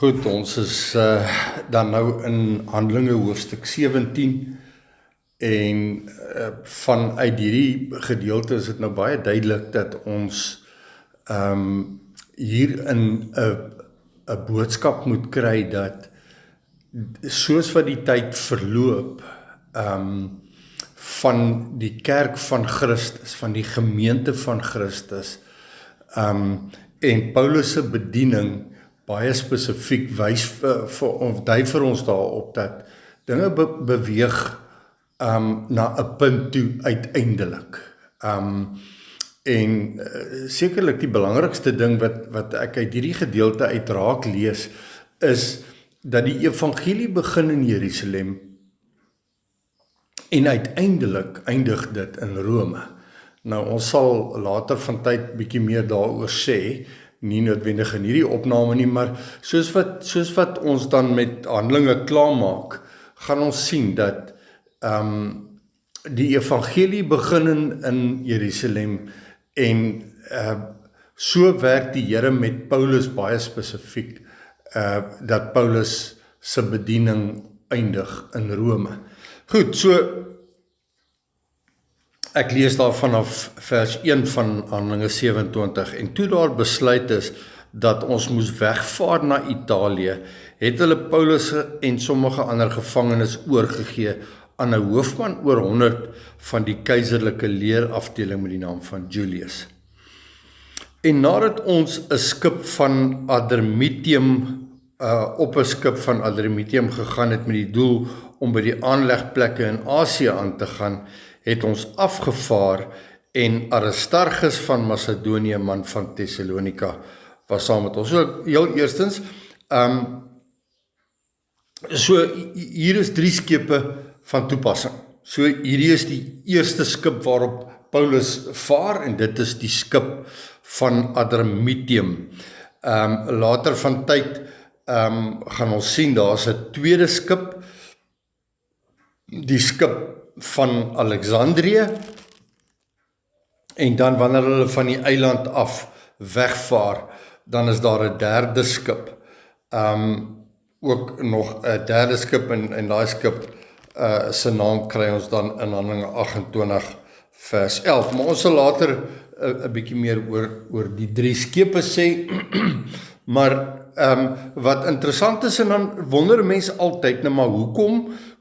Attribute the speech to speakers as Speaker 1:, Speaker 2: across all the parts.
Speaker 1: Goed, ons is dan nou in Handelinge hoofstuk 17 en vanuit hierdie gedeelte is dit nou baie duidelik dat ons hier in 'n boodskap moet kry dat soos wat die tyd verloop van die kerk van Christus, van die gemeente van Christus en Paulus se bediening baie spesifiek wys dui vir ons daarop dat dinge beweeg na 'n punt toe uiteindelik. En sekerlik die belangrikste ding wat ek uit hierdie gedeelte uitraak lees is dat die evangelie begin in Jerusalem en uiteindelik eindig dit in Rome. Nou ons sal later van tyd bietjie meer daaroor sê, nie noodwendig in hierdie opname nie, maar soos wat ons dan met Handelinge klaarmaak, gaan ons sien dat die evangelie begin in Jerusalem en so werk die Here met Paulus baie spesifiek dat Paulus se bediening eindig in Rome. Goed, so ek lees daar vanaf vers 1 van Handelinge 27 en toe daar besluit is dat ons moes wegvaar na Italië, het hulle Paulus en sommige ander gevangenes oorgegee aan 'n hoofman oor 100 van die keiserlike leerafdeling met die naam van Julius. En nadat ons 'n skip van Adramyttium op 'n skip van Adramyttium gegaan het met die doel om by die aanlegplekke in Asië aan te gaan, het ons afgevaar en Aristarchus van Macedonië, man van Thessalonika, was saam met ons. So heel eerstens, so hier is 3 skepe van toepassing. So hierdie is die eerste skip waarop Paulus vaar en dit is die skip van Adramyttium. Later van tyd gaan ons sien daar's 'n tweede skip, die skip van Alexandrië, en dan wanneer hulle van die eiland af wegvaar, dan is daar 'n derde skip, ook nog 'n derde skip en daai skip se naam kry ons dan in Handelinge 28 vers 11, maar ons sal later 'n bietjie meer oor die 3 skepe sê, maar wat interessant is, en dan wonder mense altyd, nou maar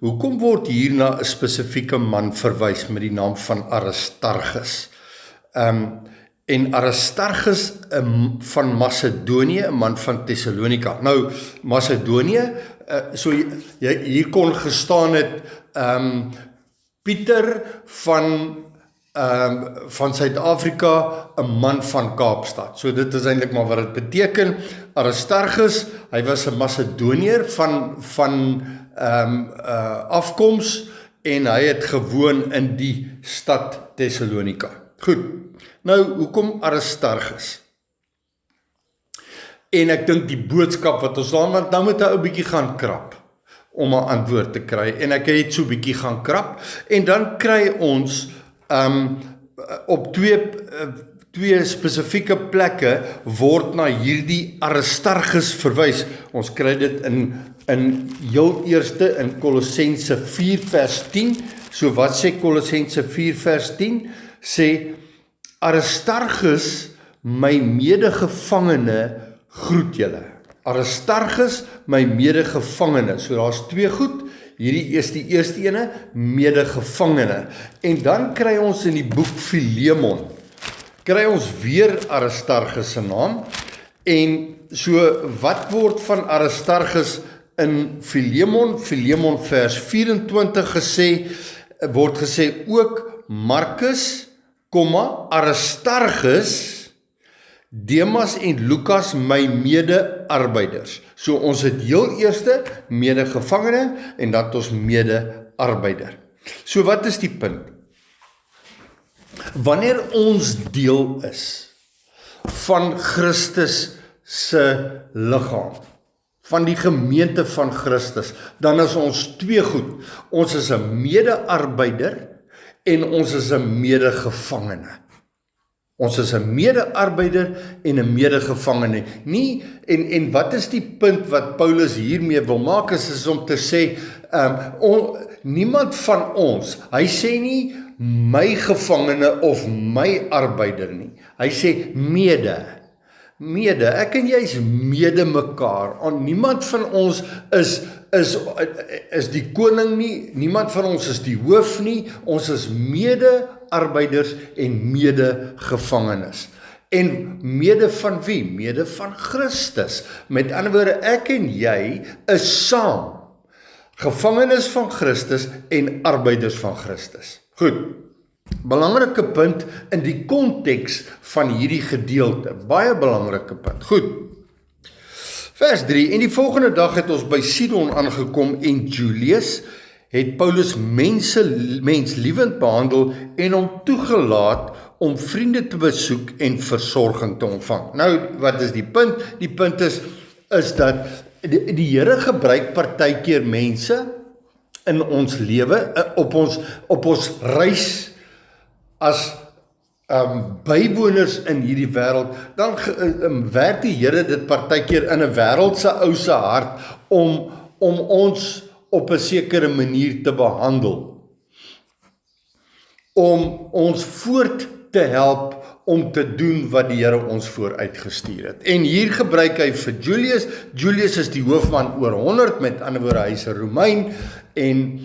Speaker 1: hoekom word hier na 'n spesifieke man verwys met die naam van Aristarchus? En Aristarchus van Macedonië, 'n man van Thessalonika. Nou, Macedonië, so hier kon gestaan het, Pieter van Suid-Afrika, 'n man van Kaapstad. So dit is eintlik maar wat dit beteken. Aristarchus, hy was 'n Macedoniër van afkoms en hy het gewoon in die stad Thessalonika. Goed, nou hoekom Aristarchus? En ek dink die boodskap wat ons dan, want nou moet hy 'n bietjie gaan krap om 'n antwoord te kry, en ek het so 'n bietjie gaan krap, en dan kry ons op twee spesifieke plekke word na hierdie Aristarchus verwys. Ons kry dit in heel eerste in Kolossense 4 vers 10. So wat sê Kolossense 4 vers 10? Sê Aristarchus, my medegevangene, groet julle. Aristarchus, my medegevangene. So daar's 2 goed. Hierdie is die eerste ene, medegevangene. En dan kry ons in die boek Filemon, kry ons weer Aristarchus se naam. En so wat word van Aristarchus in Filemon vers 24 gesê, word gesê ook Markus, Aristarchus, Demas en Lukas, my mede-arbeiders. So ons het heel eerste medegevangene en dan het ons mede-arbeider. So wat is die punt? Wanneer ons deel is van Christus se liggaam, van die gemeente van Christus, dan is ons 2 goed. Ons is 'n mede-arbeider en ons is 'n medegevangene. Ons is 'n mede-arbeider en 'n mede-gevangene. Nie, en wat is die punt wat Paulus hiermee wil maak, is om te sê, niemand van ons, hy sê nie my gevangene of my arbeider nie. Hy sê mede, ek en jy is mede mekaar. Niemand van ons is die koning nie, niemand van ons is die hoof nie, ons is mede-arbeiders en mede-gevangenes. En mede van wie? Mede van Christus. Met ander woorde, ek en jy is saam gevangenes van Christus en arbeiders van Christus. Goed, belangrike punt in die konteks van hierdie gedeelte, baie belangrike punt. Goed, vers 3, en die volgende dag het ons by Sidon aangekom en Julius het Paulus menslievend behandel en hom toegelaat om vriende te besoek en versorging te ontvang. Nou, wat is die punt? Die punt is dat die Here gebruik partykeer mense in ons lewe, op ons reis as bywoners in hierdie wêreld, dan werk die Here dit partykeer in 'n wêreldse ou se hart om ons op 'n sekere manier te behandel, om ons voort te help om te doen wat die Here ons vooruitgestuur het. En hier gebruik hy vir Julius. Julius is die hoofman oor 100, met ander woorde, hy is 'n Romein en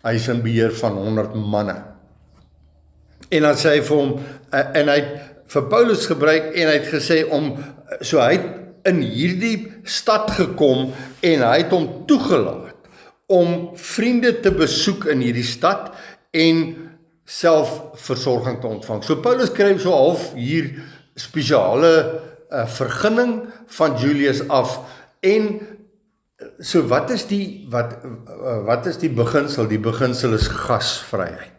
Speaker 1: hy is in beheer van 100 manne. En dan sê hy vir hom, en hy het vir Paulus gebruik, en hy het gesê so hy het in hierdie stad gekom, en hy het hom toegelaat om vriende te besoek in hierdie stad, en self versorging te ontvang. So Paulus kry so half hier spesiale vergunning van Julius af, en so wat is die beginsel? Die beginsel is gasvryheid.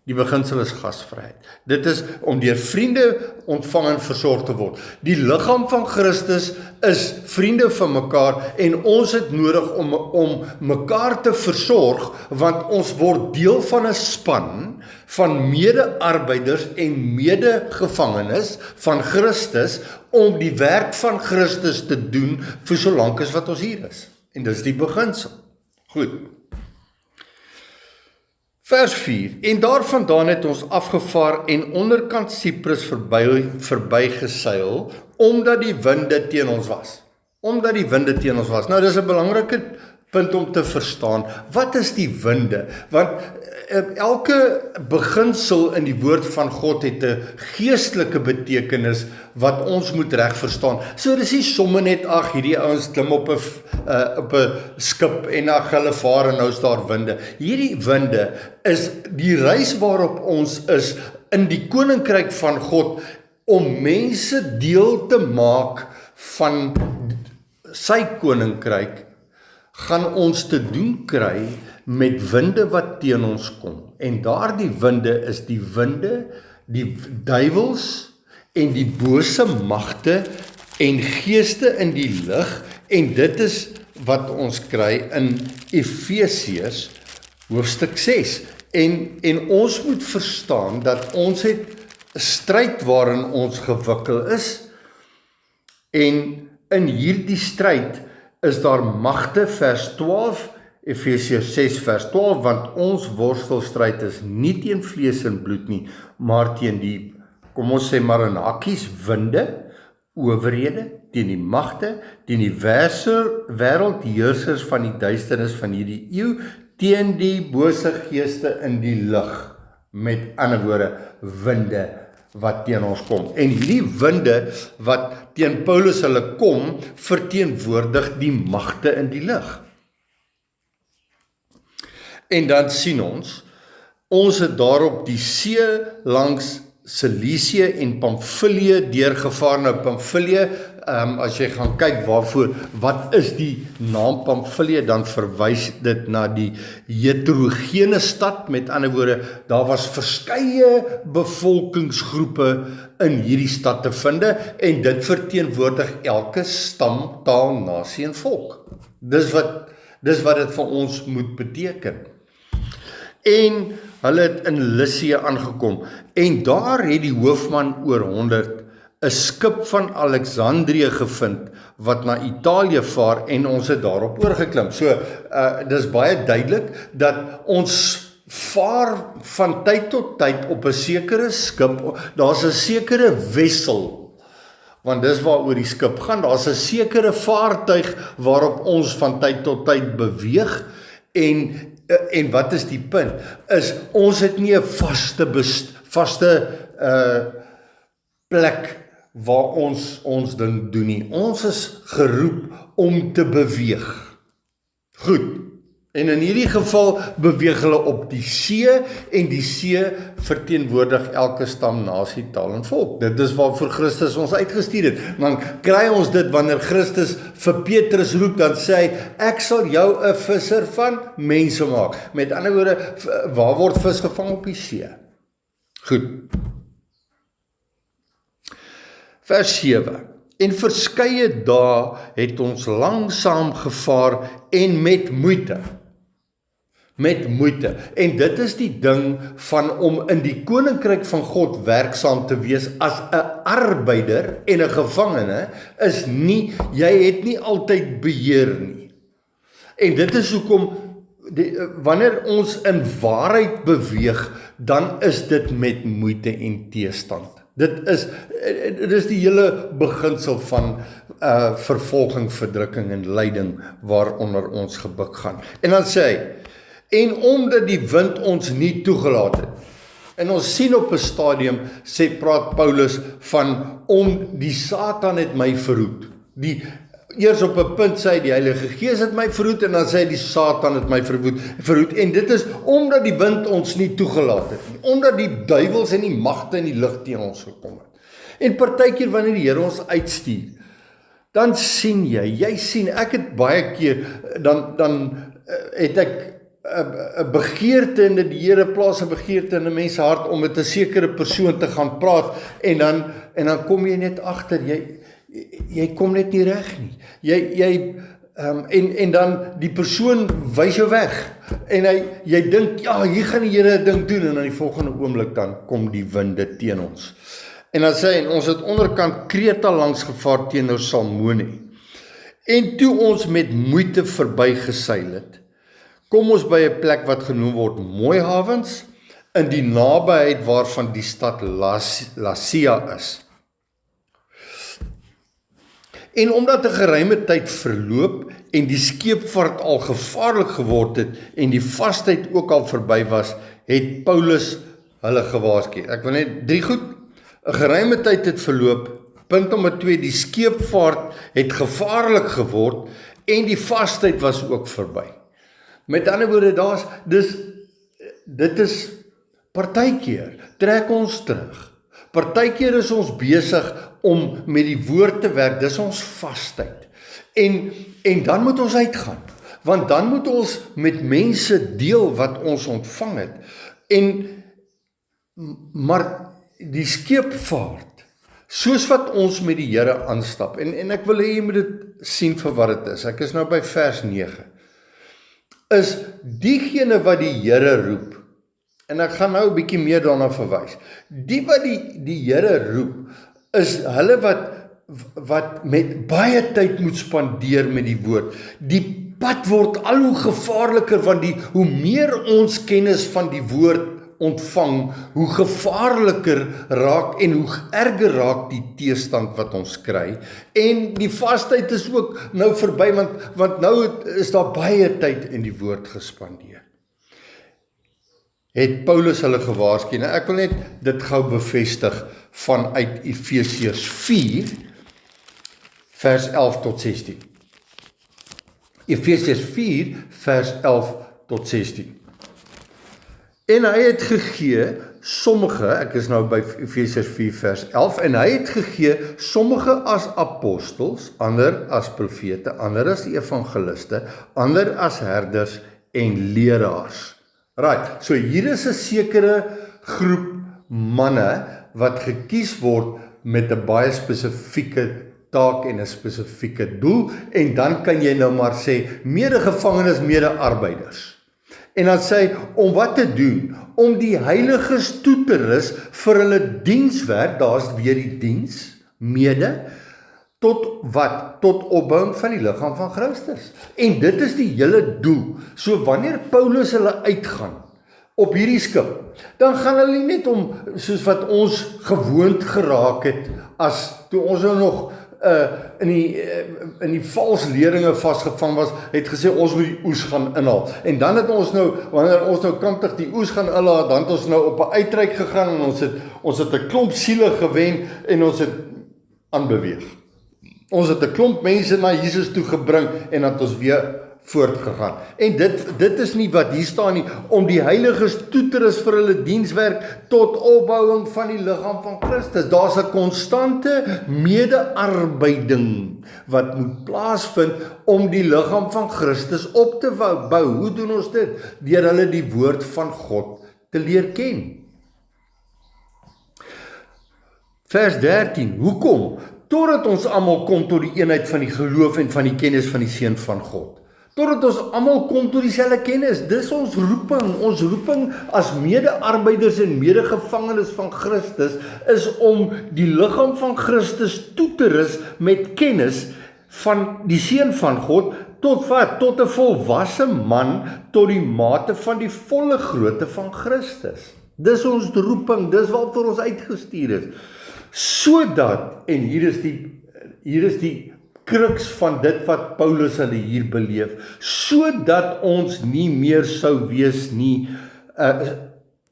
Speaker 1: Die beginsel is gasvryheid. Dit is om deur vriende ontvang en versorg te word. Die liggaam van Christus is vriende van mekaar, en ons het nodig om mekaar te versorg, want ons word deel van 'n span van mede-arbeiders en mede-gevangenes van Christus, om die werk van Christus te doen vir so lank as wat ons hier is. En dis die beginsel. Goed. Vers 4, en daarvandaan het ons afgevaar en onderkant Siprus verby geseil, omdat die winde teen ons was. Nou, dis 'n belangrike punt om te verstaan. Wat is die winde? Want elke beginsel in die woord van God het 'n geestelike betekenis wat ons moet reg verstaan. So dis nie sommer net, hierdie ouens klim op 'n skip en hulle vaar en nou is daar winde. Hierdie winde is die reis waarop ons is in die koninkryk van God, om mense deel te maak van sy koninkryk, gaan ons te doen kry met winde wat teen ons kom. En daardie winde is die winde, die duiwels en die bose magte en geeste in die lig, en dit is wat ons kry in Efesiërs hoofstuk 6. En ons moet verstaan dat ons het 'n stryd waarin ons gewikkel is, en in hierdie stryd is daar magte, vers 12, Efesiërs 6 vers 12, want ons worstelstryd is nie teen vlees en bloed nie, maar teen die, kom ons sê maar in hakkies, winde, owerhede, teen die magte, teen die wêreldheersers van die duisternis van hierdie eeu, teen die bose geeste in die lig. Met ander woorde, winde wat teen ons kom. En hierdie winde wat teen Paulus hulle kom, verteenwoordig die magte in die lig. En dan sien ons het daarop die see langs Cilicië en Pamfilië deurgevaar. Nou Pamfilië, as jy gaan kyk wat is die naam Pamfilië, dan verwys dit na die heterogene stad. Met ander woorde, daar was verskeie bevolkingsgroepe in hierdie stad te vinde, en dit verteenwoordig elke stam, taal, nasie en volk. Dis wat dit vir ons moet beteken. En hulle het in Lycia aangekom. En daar het die hoofman oor 100 'n skip van Alexandrië gevind wat na Italië vaar en ons het daarop oorgeklim. So, dis baie duidelik dat ons vaar van tyd tot tyd op 'n sekere skip. Daar's 'n sekere wessel, want dis waaroor die skip gaan. Daar's 'n sekere vaartuig waarop ons van tyd tot tyd beweeg. En wat is die punt? Is ons het nie 'n vaste plek waar ons ding doen nie. Ons is geroep om te beweeg. Goed. En in hierdie geval beweeg hulle op die see, en die see verteenwoordig elke stam, nasie, taal en volk. Dit is waarvoor Christus ons uitgestuur het. Dan kry ons dit wanneer Christus vir Petrus roep, dan sê hy, ek sal jou 'n visser van mense maak. Met ander woorde, waar word vis gevang? Op die see. Goed. Vers 7. En verskeie dae het ons langsaam gevaar en met moeite. En dit is die ding van om in die koninkryk van God werksaam te wees as 'n arbeider en 'n gevangene, is nie, jy het nie altyd beheer nie. En dit is hoekom, wanneer ons in waarheid beweeg, dan is dit met moeite en teestand. Dit is die hele beginsel van vervolging, verdrukking en lyding waaronder ons gebuk gaan. En dan sê hy, en omdat die wind ons nie toegelaat het. En ons sien op 'n stadium, praat Paulus van, die Satan het my verhoed. Eers op 'n punt sê hy, die Heilige Gees het my verhoed, en dan sê hy, die Satan het my verhoed. En dit is omdat die wind ons nie toegelaat het nie, omdat die duiwels en die magte in die lig teen ons gekom het. En partykeer wanneer die Here ons uitstuur, dan sien jy sien, ek het baie keer, dan het ek 'n begeerte, en die Here plaas 'n begeerte in 'n mens se hart om met 'n sekere persoon te gaan praat, en dan kom jy net agter, jy kom net nie reg nie. En dan die persoon wys jou weg, en jy dink, ja, hier gaan die Here 'n ding doen, en in die volgende oomblik dan kom die winde teen ons. En dan sê hy, ons het onderkant Kreta langs gevaar teenoor Salmone. En toe ons met moeite verbygeseil het, kom ons by 'n plek wat genoem word Mooi Hawens, in die nabyheid waarvan die stad Lasea is. En omdat 'n geruime tyd verloop en die skeepvaart al gevaarlik geword het en die vastheid ook al verby was, het Paulus hulle gewaarsku. Ek wil net 3 goed. 'n geruime tyd het verloop. Punt nommer 2, die skeepvaart het gevaarlik geword en die vastheid was ook verby. Met ander woorde, dit is partykeer trek ons terug. Partykeer is ons besig om met die woord te werk, dis ons vastheid. En dan moet ons uitgaan, want dan moet ons met mense deel wat ons ontvang het. Maar die skeepvaart, soos wat ons met die Here aanstap, en ek wil hê jy moet dit sien vir wat dit is. Ek is nou by vers 9. Is diegene wat die Here roep, en ek gaan nou 'n bietjie meer daarna verwys. Die wat die Here roep, is hulle wat met baie tyd moet spandeer met die woord. Die pad word al hoe gevaarliker, want hoe meer ons kennis van die woord ontvang, hoe gevaarliker raak en hoe erger raak die teestand wat ons kry. En die vastheid is ook nou verby, want nou is daar baie tyd in die woord gespandeer. Het Paulus hulle gewaarsku. Nou ek wil net dit gou bevestig vanuit Efesiërs 4 vers 11 tot 16. Efesiërs 4 vers 11 tot 16. En hy het gegee sommige, ek is nou by Efesiërs 4 vers 11, en hy het gegee sommige as apostels, ander as profete, ander as evangeliste, ander as herders en leraars. Right, so hier is 'n sekere groep manne wat gekies word met 'n baie spesifieke taak en 'n spesifieke doel, en dan kan jy nou maar sê, mede-gevangenes, mede-arbeiders. En dan sê hy, om wat te doen? Om die heiliges toe te rus vir hulle dienswerk, daar's weer die diens, mede, tot wat? Tot opbouing van die liggaam van Christus. En dit is die hele doel. So wanneer Paulus hulle uitgaan, op hierdie skip, dan gaan hulle nie net om, soos wat ons gewoond geraak het, as toe ons nou nog in die vals leringe vasgevang was, het gesê ons moet die oes gaan inhaal. En dan het ons nou, wanneer ons nou kamptig die oes gaan inhaal, dan het ons nou op 'n uitreik gegaan en ons het 'n klomp siele gewen en ons het aanbeweeg. Ons het 'n klomp mense na Jesus toe gebring en dan het ons weer voortgegaan. En dit is nie wat hier staan nie, om die heiliges toe te rus vir hulle dienswerk tot opbouing van die liggaam van Christus. Daar's 'n konstante mede-arbeiding wat moet plaasvind om die liggaam van Christus op te bou. Hoe doen ons dit? Deur hulle die woord van God te leer ken. Vers 13, hoekom? Totdat ons almal kom tot die eenheid van die geloof en van die kennis van die Seun van God. Totdat ons almal kom tot dieselfde kennis. Dis ons roeping. Ons roeping as mede-arbeiders en mede-gevangenes van Christus is om die liggaam van Christus toe te rus met kennis van die Seun van God. Tot wat? Tot 'n volwasse man, tot die mate van die volle grootte van Christus. Dis ons roeping, dis waarvoor ons uitgestuur is. Sodat, en hier is die kruks van dit wat Paulus hulle hier beleef, sodat ons nie meer sou wees nie,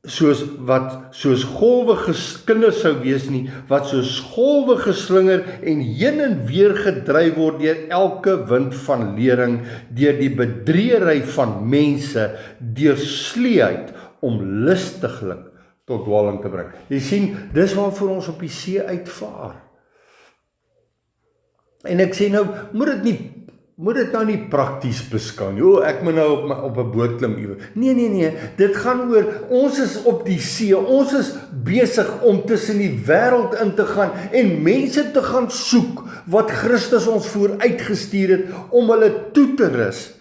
Speaker 1: soos golwe kinders sou wees nie, wat soos golwe geslinger en heen en weer gedryf word deur elke wind van lering, deur die bedriegery van mense, deur sleeheid om lustiglik tot dwaaling te bring. Jy sien, dis waarvoor ons op die see uitvaar. En ek sê nou, moet dit nou nie prakties beskou nie. Ek moet nou op 'n boot klim iewers. Nee, dit gaan oor, ons is op die see, ons is besig om tussen die wêreld in te gaan en mense te gaan soek wat Christus ons vooruitgestuur het om hulle toe te rus,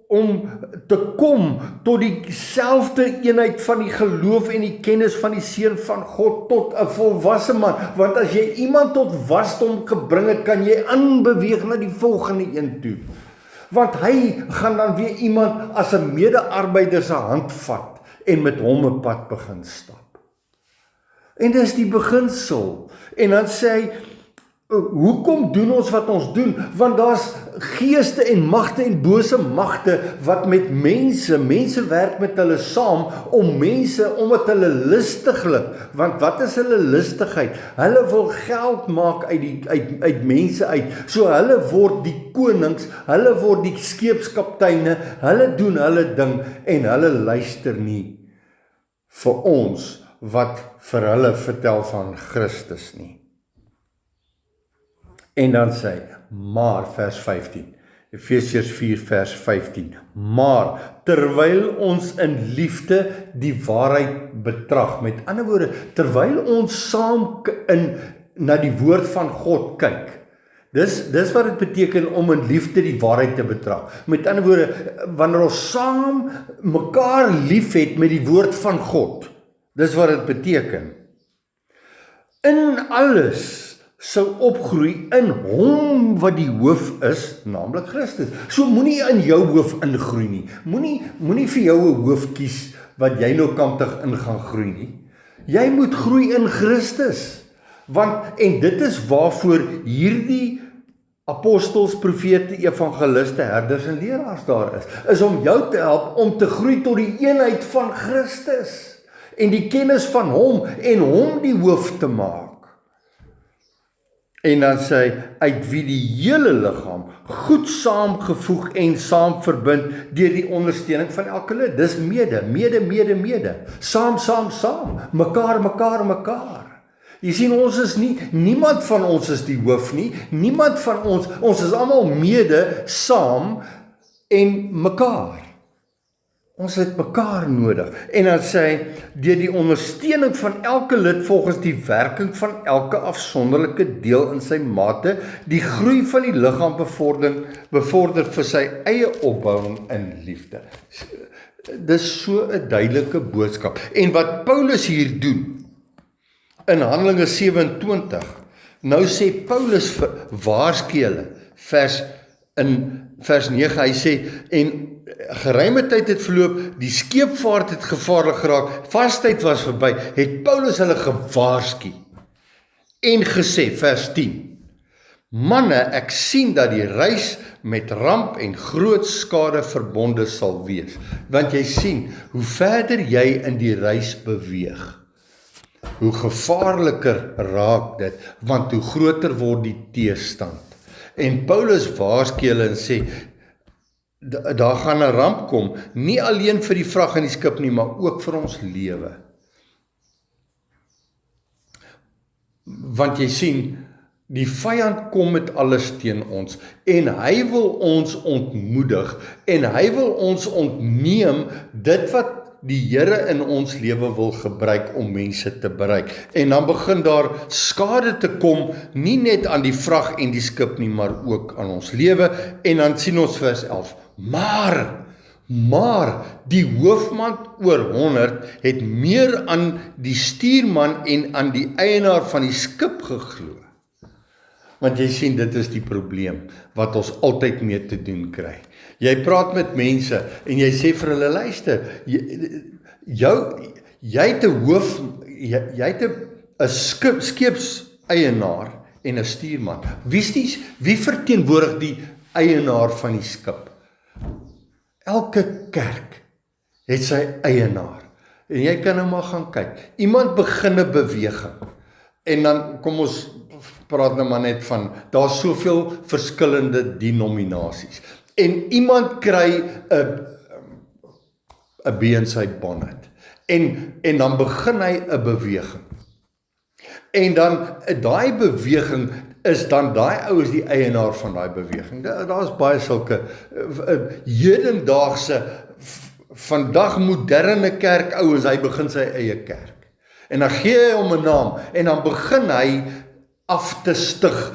Speaker 1: om te kom tot dieselfde eenheid van die geloof en die kennis van die Seun van God, tot 'n volwasse man. Want as jy iemand tot wasdom gebring het, kan jy aanbeweeg na die volgende een toe. Want hy gaan dan weer iemand as 'n mede-arbeider se hand vat en met hom 'n pad begin stap. En dis die beginsel. En dan sê hy, hoekom doen ons wat ons doen? Want daar's geeste en magte en bose magte wat met mense werk met hulle saam omdat hulle lustiglik, want wat is hulle lustigheid? Hulle wil geld maak uit mense uit. So hulle word die konings, hulle word die skeepskapteine, hulle doen hulle ding en hulle luister nie vir ons wat vir hulle vertel van Christus nie. En dan sê hy, maar vers 15, Efesiërs 4 vers 15, maar terwyl ons in liefde die waarheid betrag, met ander woorde, terwyl ons saam na die woord van God kyk, dis wat dit beteken om in liefde die waarheid te betrag. Met ander woorde, wanneer ons saam mekaar lief het met die woord van God, dis wat dit beteken. In alles sou opgroei in hom wat die hoof is, naamlik Christus. So moenie in jou hoof ingroei nie. Moenie vir jou 'n hoof kies wat jy nou kamptig in gaan groei nie. Jy moet groei in Christus. En dit is waarvoor hierdie apostels, profete, evangeliste, herders en leraars daar is om jou te help om te groei tot die eenheid van Christus en die kennis van hom en hom die hoof te maak. En dan sê hy, uit wie die hele liggaam goed saamgevoeg en saam verbind deur die ondersteuning van elke lid. Dis mede. Saam, mekaar. Jy sien, ons is niemand van ons is die hoof nie, niemand van ons is almal mede, saam en mekaar. Ons het mekaar nodig. En dan sê hy, deur die ondersteuning van elke lid volgens die werking van elke afsonderlike deel in sy mate, die groei van die liggaam bevorder vir sy eie opbouing in liefde. Dis so 'n duidelike boodskap. En wat Paulus hier doen, in Handelinge 27, nou sê Paulus waarsku hulle, in vers 9, hy sê, en geruime tyd het verloop, die skeepvaart het gevaarlik geraak, vastyd was verby, het Paulus hulle gewaarsku en gesê, vers 10, manne, ek sien dat die reis met ramp en groot skade verbonde sal wees, want jy sien, hoe verder jy in die reis beweeg, hoe gevaarliker raak dit, want hoe groter word die teestand. En Paulus waarsku hulle en sê, daar gaan 'n ramp kom, nie alleen vir die vrag in die skip nie, maar ook vir ons lewe. Want jy sien, die vyand kom met alles teen ons, en hy wil ons ontmoedig, en hy wil ons ontneem, dit wat die Here in ons lewe wil gebruik om mense te bereik. En dan begin daar skade te kom, nie net aan die vrag en die skip nie, maar ook aan ons lewe. En dan sien ons vers 11, maar die hoofman oor 100 het meer aan die stuurman en aan die eienaar van die skip geglo. Want jy sien, dit is die probleem wat ons altyd mee te doen kry. Jy praat met mense en jy sê vir hulle, luister, jy het 'n hoof, jy het 'n skeepseienaar en 'n stuurman. Wie verteenwoordig die eienaar van die skip? Elke kerk het sy eienaar. En jy kan nou maar gaan kyk. Iemand begin 'n beweging. En dan kom ons praat nou maar net van, daar's soveel verskillende denominasies. En iemand kry 'n bee in sy bonnet. En dan begin hy 'n beweging. En dan daai beweging is dan daai ou is die eienaar van daai beweging. Daar's baie sulke hedendaagse, vandag moderne kerkouens, hy begin sy eie kerk. En dan gee hy hom 'n naam en dan begin hy af te stig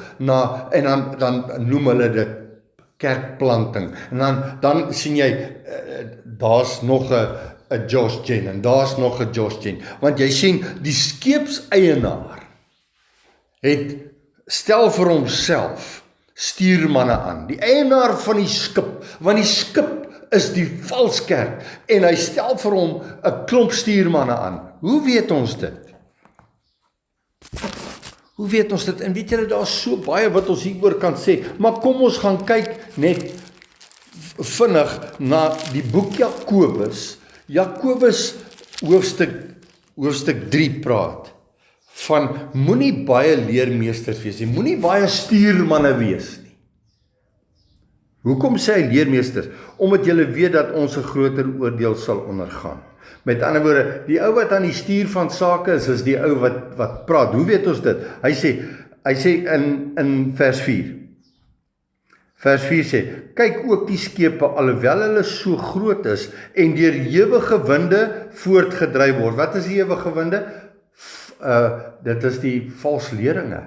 Speaker 1: en dan noem hulle dit kerkplanting. En dan sien jy, daar's nog 'n Josh Gen en daar's nog 'n Josh Gen. Want jy sien, die skeepseienaar stel vir homself stuurmanne aan. Die eienaar van die skip, want die skip is die valskerk en hy stel vir hom 'n klomp stuurmanne aan. Hoe weet ons dit? Hoe weet ons dit? En weet julle, daar is so baie wat ons hieroor kan sê, maar kom ons gaan kyk net vinnig na die boek Jakobus. Jakobus hoofstuk 3 praat van moenie baie leermeesters wees nie, moenie baie stuurmanne wees nie. Hoekom sê hy leermeesters? Omdat julle weet dat ons 'n groter oordeel sal ondergaan. Met ander woorde, die ou wat aan die stuur van sake is die ou wat praat. Hoe weet ons dit? Hy sê in vers 4. Vers 4 sê, kyk ook die skepe, alhoewel hulle so groot is en deur ewige winde voortgedryf word. Wat is die ewige winde? Dit is die valsleringe,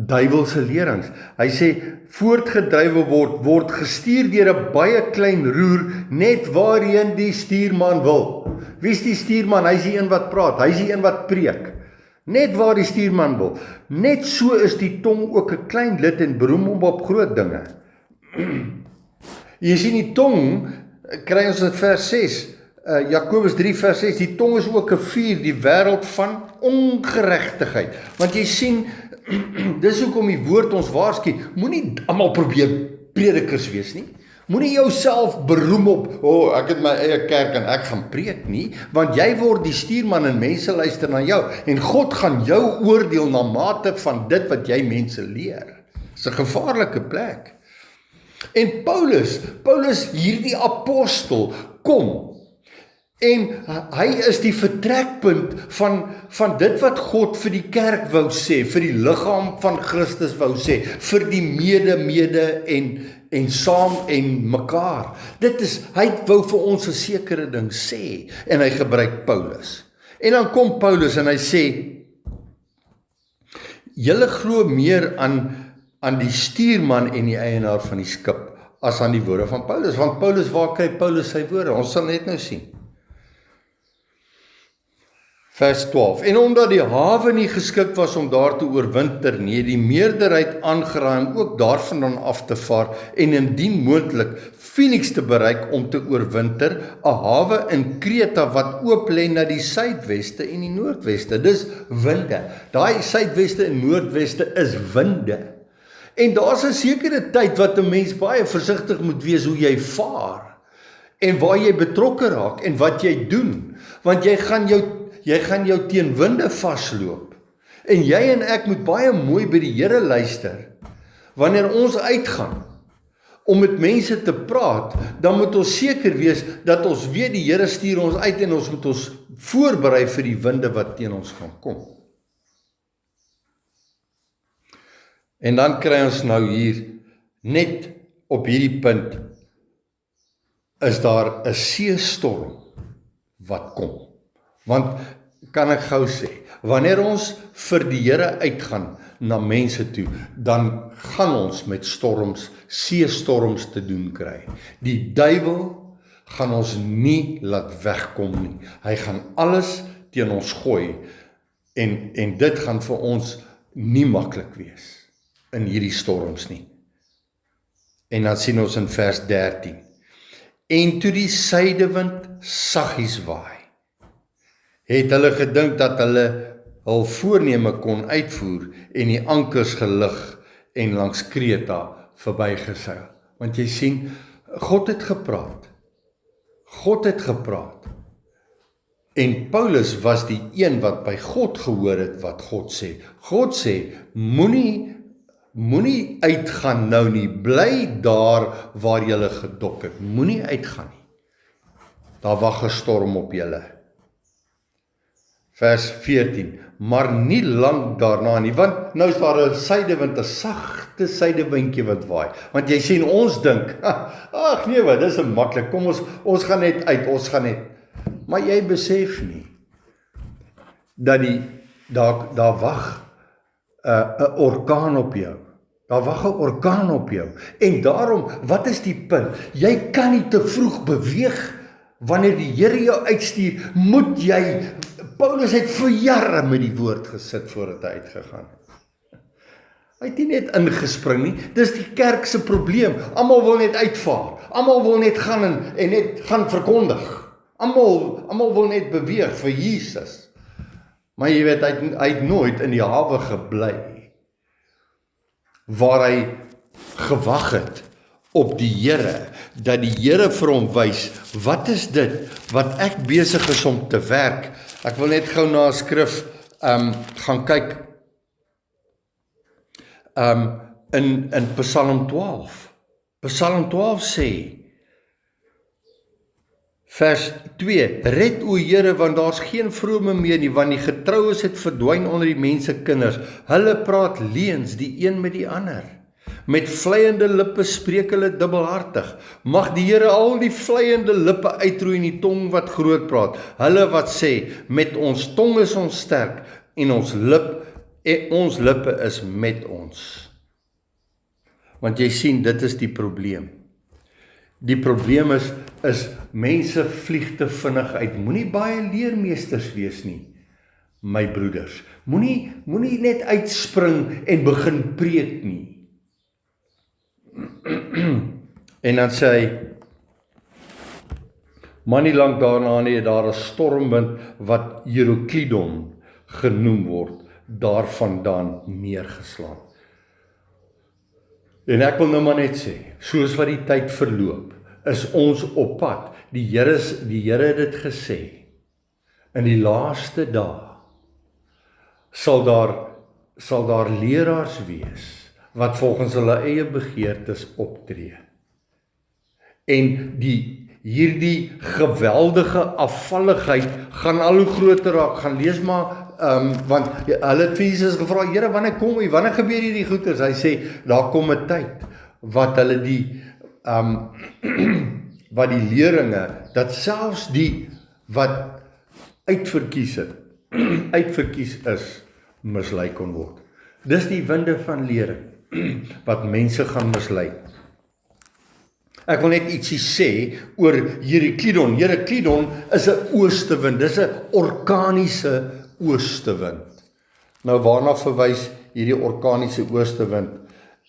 Speaker 1: duiwelse lerings. Hy sê, voortgedryf word gestuur deur 'n baie klein roer, net waarheen die stuurman wil. Wie is die stuurman? Hy is die een wat praat, hy is die een wat preek. Net waar die stuurman wil. Net so is die tong ook 'n klein lid en beroem hom op groot dinge. Jy sien die tong, kry ons in vers 6, Jakobus 3 vers 6, die tong is ook 'n vuur, die wêreld van ongeregtigheid. Want jy sien, dis hoekom die woord ons waarsku, moenie almal probeer predikers wees nie. Moenie jouself beroem op, ek het my eie kerk en ek gaan preek nie, want jy word die stuurman en mense luister na jou, en God gaan jou oordeel na mate van dit wat jy mense leer. Dis 'n gevaarlike plek. En Paulus, hierdie apostel, kom, En hy is die vertrekpunt van dit wat God vir die kerk wou sê, vir die liggaam van Christus wou sê, vir die mede en saam en mekaar. Hy wou vir ons 'n sekere ding sê, en hy gebruik Paulus. En dan kom Paulus en hy sê, julle glo meer aan die stuurman en die eienaar van die skip, as aan die woorde van Paulus, want Paulus, waar kry Paulus sy woorde? Ons sal net nou sien. Vers 12, en omdat die hawe nie geskik was om daar te oorwinter nie, die meerderheid aangeraai om ook daarvandaan af te vaar, en indien moontlik Phoenix te bereik om te oorwinter, 'n hawe in Kreta wat oop lê na die suidweste en die noordweste. Dis winde. Daai suidweste en noordweste is winde. En daar's 'n sekere tyd wat 'n mens baie versigtig moet wees hoe jy vaar, en waar jy betrokke raak, en wat jy doen, want jy gaan jou teen winde vasloop. En jy en ek moet baie mooi by die Here luister. Wanneer ons uitgaan om met mense te praat, dan moet ons seker wees dat ons weet die Here stuur ons uit, en ons moet ons voorberei vir die winde wat teen ons gaan kom. En dan kry ons nou hier, net op hierdie punt, is daar 'n seestorm wat kom. Want, kan ek gou sê, wanneer ons vir die Here uitgaan na mense toe, dan gaan ons met seestorms te doen kry. Die duiwel gaan ons nie laat wegkom nie. Hy gaan alles teen ons gooi, en dit gaan vir ons nie maklik wees in hierdie storms nie. En dan sien ons in vers 13, en toe die suidewind saggies waai, het hulle gedink dat hulle hul voorneme kon uitvoer, en die ankers gelig en langs Kreta verbygeseil. Want jy sien, God het gepraat. En Paulus was die een wat by God gehoor het wat God sê. God sê, moenie uitgaan nou nie, bly daar waar julle gedok het, moenie uitgaan nie. Daar wag 'n storm op julle. Vers 14, maar nie lang daarna nie, want nou is daar 'n suidewind, 'n sagte suidewindjie wat waai. Want jy sien, ons dink, ag nee wat, dis maklik, kom ons gaan net uit, maar jy besef nie, dat daar wag 'n orkaan op jou. Daar wag 'n orkaan op jou. En daarom, wat is die punt? Jy kan nie te vroeg beweeg. Wanneer die Here jou uitstuur, moet jy. Paulus het vir jare met die woord gesit voordat hy uitgegaan het. Hy het nie net ingespring nie. Dis die kerk se probleem. Almal wil net uitvaar. Almal wil net gaan en net gaan verkondig. Almal wil net beweeg vir Jesus. Maar jy weet, hy het nooit in die hawe gebly waar hy gewag het op die Here, dat die Here vir hom wys, wat is dit wat ek besig is om te werk? Ek wil net gou na 'n skrif gaan kyk in Psalm 12. Psalm 12 sê, vers 2, red o Here, want daar's geen vrome meer nie, want die getroues het verdwyn onder die mense kinders. Hulle praat leuns, die een met die ander. Met vleiende lippe spreek hulle dubbelhartig. Mag die Here al die vleiende lippe uitroei in die tong wat groot praat. Hulle wat sê, met ons tong is ons sterk, en ons lippe is met ons. Want jy sien, dit is die probleem. Die probleem is mense vlieg te vinnig uit. Moenie baie leermeesters wees nie, my broeders. Moenie net uitspring en begin preek nie. En dan sê hy, maar nie lang daarna nie, daar 'n stormwind wat Euroclydon genoem word, daarvandaan neergeslaan. En ek wil nou maar net sê, soos wat die tyd verloop, is ons op pad. Die Here het dit gesê, in die laaste dae sal daar leraars wees, wat volgens hulle eie begeertes optree. En hierdie geweldige afvalligheid gaan al hoe groter raak. Gaan lees maar, want hulle het vir Jesus gevra, Here, wanneer kom U? Wanneer gebeur hierdie goeders? Hy sê, daar kom 'n tyd wat hulle wat die leringe, dat selfs die wat uitverkies is, mislei kon word. Dis die winde van lering, wat mense gaan mislei. Ek wil net ietsie sê oor Heraklidon. Heraklidon is 'n oostewind, dis 'n orkaniese oostewind. Nou waarna verwys hierdie orkaniese oostewind?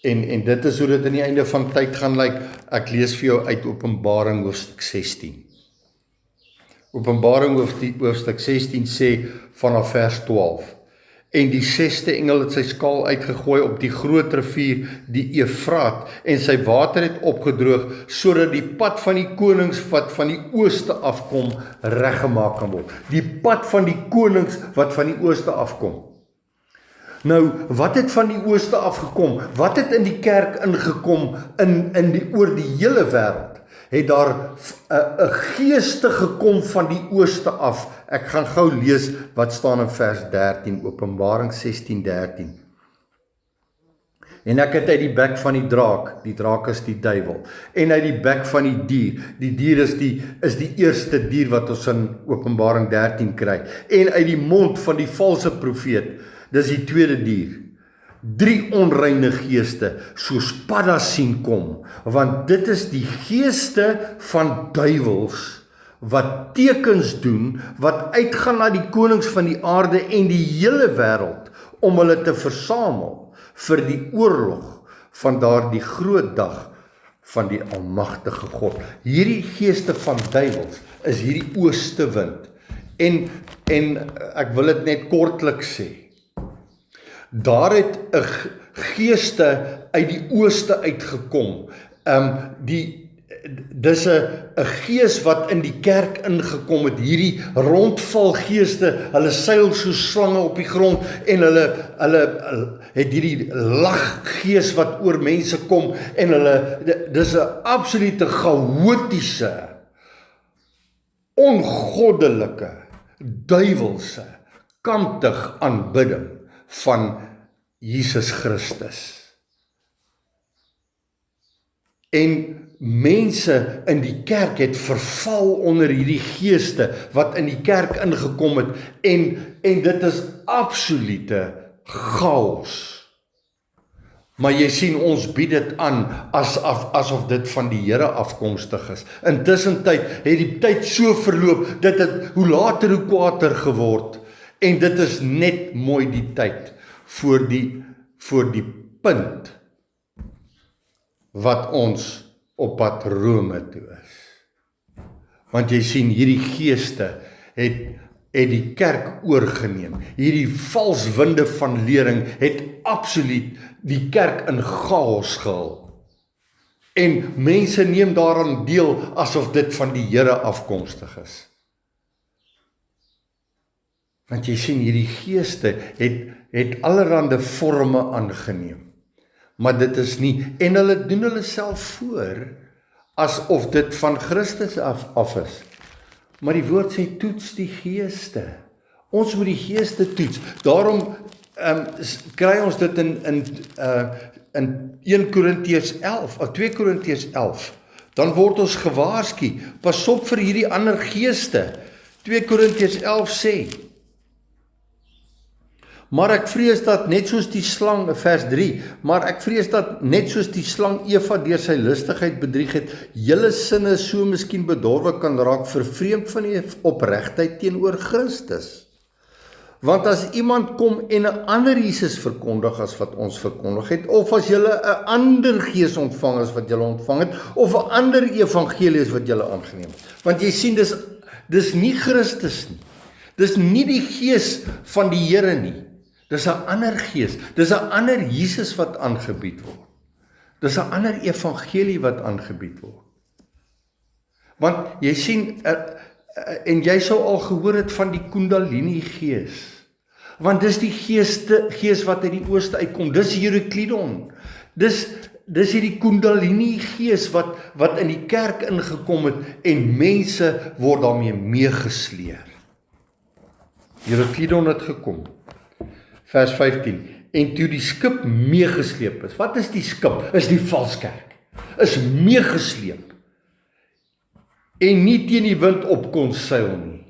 Speaker 1: En dit is hoe dit aan die einde van tyd gaan lyk. Ek lees vir jou uit Openbaring hoofstuk 16. Openbaring hoofstuk 16 sê vanaf vers 12. En die 6de engel het sy skaal uitgegooi op die groot rivier, die Efraat, en sy water het opgedroog, sodat die pad van die konings wat van die ooste afkom, reggemaak kan word. Die pad van die konings wat van die ooste afkom. Nou, wat het van die ooste afgekom? Wat het in die kerk ingekom oor die hele wêreld? Het daar 'n geeste gekom van die ooste af. Ek gaan gou lees wat staan in vers 13, Openbaring 16:13. En ek het uit die bek van die draak is die duiwel, en uit die bek van die dier is die eerste dier wat ons in Openbaring 13 kry, en uit die mond van die valse profeet, dis die tweede dier, 3 onreine geeste, soos paddas sien kom, want dit is die geeste van duiwels, wat tekens doen, wat uitgaan na die konings van die aarde en die hele wêreld, om hulle te versamel vir die oorlog van daardie groot dag van die almagtige God. Hierdie geeste van duiwels is hierdie ooste wind. En ek wil dit net kortliks sê. Daar het 'n geeste uit die ooste uitgekom. Dis 'n gees wat in die kerk ingekom het. Hierdie rondvalgeeste, hulle seil so slange op die grond en hulle het hierdie laggees wat oor mense kom en dis 'n absolute chaotiese, ongoddelike, duiwelse, kantig aanbidding van Jesus Christus. En mense in die kerk het verval onder hierdie geeste wat in die kerk ingekom het en dit is absolute chaos. Maar jy sien, ons bied dit aan asof dit van die Here afkomstig is. Intussen het die tyd so verloop, dit het hoe later hoe kwater geword. En dit is net mooi die tyd voor die punt wat ons op pad Rome toe is. Want jy sien, hierdie geeste het die kerk oorgeneem. Hierdie valswinde van lering het absoluut die kerk in chaos gehul. En mense neem daaraan deel asof dit van die Here afkomstig is. Want jy sien, hierdie geeste het allerhande vorme aangeneem. Maar dit is nie, en hulle doen hulle self voor, asof dit van Christus af is. Maar die woord sê, toets die geeste. Ons moet die geeste toets. Daarom kry ons dit in 1 Korintiërs 11, of 2 Korintiërs 11. Dan word ons gewaarsku, pas op vir hierdie ander geeste. 2 Korintiërs 11 sê, maar ek vrees dat net soos die slang, vers 3, maar ek vrees dat net soos die slang Eva deur sy lustigheid bedrieg het, julle sinne so miskien bedorwe kan raak, vervreemd van die opregtheid teenoor Christus. Want as iemand kom en 'n ander Jesus verkondig as wat ons verkondig het, of as julle 'n ander gees ontvang as wat julle ontvang het, of 'n ander evangelie as wat julle aangeneem het. Want jy sien, dis nie Christus nie. Dis nie die gees van die Here nie. Dis 'n ander gees, dis 'n ander Jesus wat aangebied word. Dis 'n ander evangelie wat aangebied word. Want jy sien, en jy sou al gehoor het van die Kundalini gees. Want dis die gees wat uit die ooste uitkom, dis Heraklidon. Dis dis hierdie Kundalini gees wat in die kerk ingekom het en mense word daarmee meegesleer. Euroclidon het gekom. Vers 15. En toe die skip meegesleep is. Wat is die skip? Is die valskerk. Is meegesleep. En nie teen die wind op kon seil nie.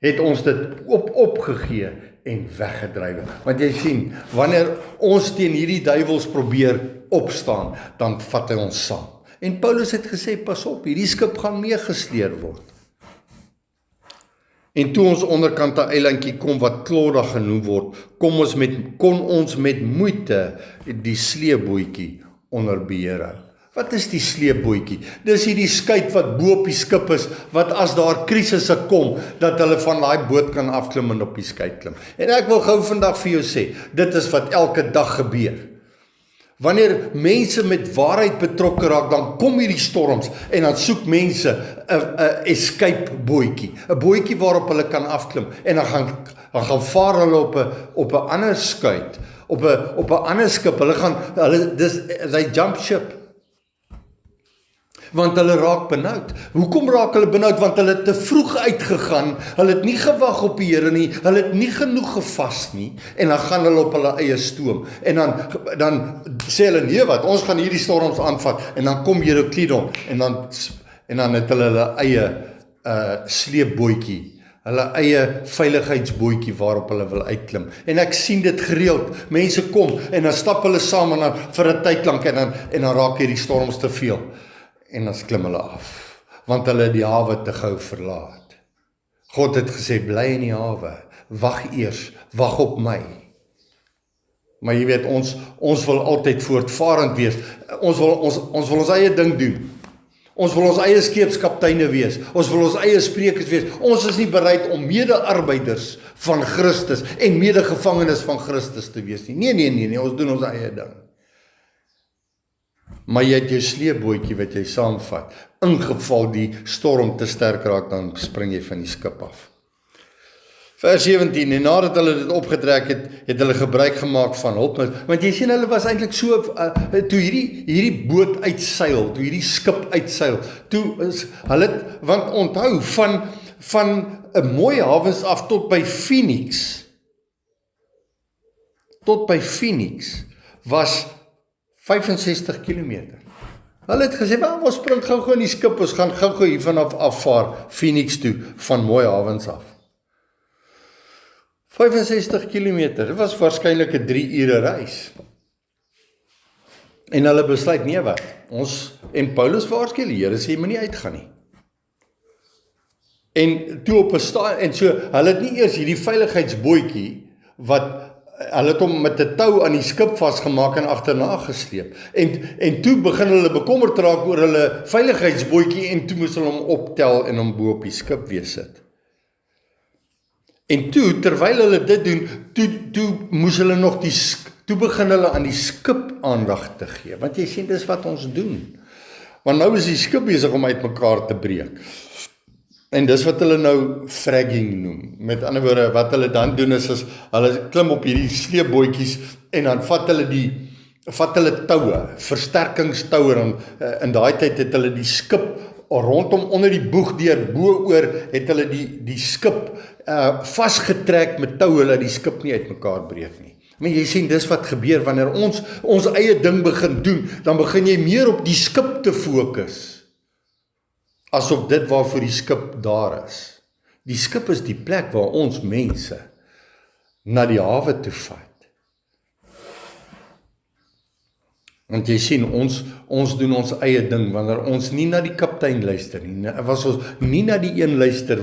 Speaker 1: Het ons dit opgegee en weggedrywe. Want jy sien, wanneer ons teen hierdie duiwels probeer opstaan, dan vat hy ons saam. En Paulus het gesê, pas op, hierdie skip gaan meegesleer word. En toe ons onderkant 'n eilandjie kom wat Klodda genoem word, kon ons met moeite die sleepbootjie onder beheer hou. Wat is die sleepbootjie? Dis hierdie skuit wat bo op die skip is, wat as daar krisisse kom, dat hulle van daai boot kan afklim en op die skuit klim. En ek wil gou vandag vir jou sê, dit is wat elke dag gebeur. Wanneer mense met waarheid betrokke raak, dan kom hierdie storms en dan soek mense 'n escape bootjie, 'n bootjie waarop hulle kan afklim en dan gaan vaar hulle op 'n ander skuit, op 'n ander skip. They jump ship. Want hulle raak benoud. Hoekom raak hulle benoud? Want hulle het te vroeg uitgegaan, hulle het nie gewag op die Here nie, hulle het nie genoeg gevas nie, en dan gaan hulle op hulle eie stoom. En dan sê hulle, nee wat, ons gaan hierdie storms aanvat, en dan kom Euroclidon, en dan het hulle eie sleepbootjie, hulle eie veiligheidsbootjie waarop hulle wil uitklim. En ek sien dit gereeld, mense kom, en dan stap hulle saam, en dan vir 'n tyd lank, en dan raak hierdie storms te veel. En dan klim hulle af, want hulle die hawe te gou verlaat. God het gesê, bly in die hawe, wag eers, wag op my. Maar jy weet, ons wil altyd voortvarend wees, ons wil ons eie ding doen, ons wil ons eie skeepskapteine wees, ons wil ons eie sprekers wees, ons is nie bereid om mede-arbeiders van Christus en mede-gevangenes van Christus te wees nie. Nee, ons doen ons eie ding. Maar jy het jou sleepbootjie wat jy saamvat, ingeval die storm te sterk raak, dan spring jy van die skip af. Vers 17, en nadat hulle dit opgetrek het hulle gebruik gemaak van hulpmiddels, want jy sien hulle was eintlik so, toe hierdie boot uitseil, toe hierdie skip uitseil, want onthou, van 'n mooi hawens af tot by Phoenix, was 65 kilometer. Hulle het gesê, ons spring gou in die skip, ons gaan gou hier vanaf afvaar, Phoenix toe, van mooi hawens af. 65 kilometer, dit was waarskynlik 'n 3 ure reis. En hulle besluit, nee wat, en Paulus waarsku die Here, sê jy moet nie uitgaan nie. En toe op 'n en so, hulle het nie eers hierdie veiligheidsbootjie, hulle het hom met 'n tou aan die skip vasgemaak en agterna gesleep. En toe begin hulle bekommerd raak oor hulle veiligheidsbootjie en toe moes hulle hom optel en hom bo op die skip weer sit. En toe, terwyl hulle dit doen, toe moes hulle nog toe begin hulle aan die skip aandag te gee. Want jy sien, dis wat ons doen. Want nou is die skip besig om uitmekaar te breek. En dis wat hulle nou fragging noem. Met ander woorde, wat hulle dan doen is hulle klim op hierdie sleepbootjies en dan vat hulle toue, versterkingstoue, en in daai tyd het hulle die skip rondom onder die boeg deur, bo-oor het hulle die skip vasgetrek met toue, dat die skip nie uitmekaar breek nie. Maar jy sien, dis wat gebeur, wanneer ons eie ding begin doen, dan begin jy meer op die skip te fokus, as op dit waarvoor die skip daar is. Die skip is die plek waar ons mense na die hawe toe vat. Want jy sien, ons doen ons eie ding, wanneer ons nie na die kaptein luister nie, was ons nie na die een luister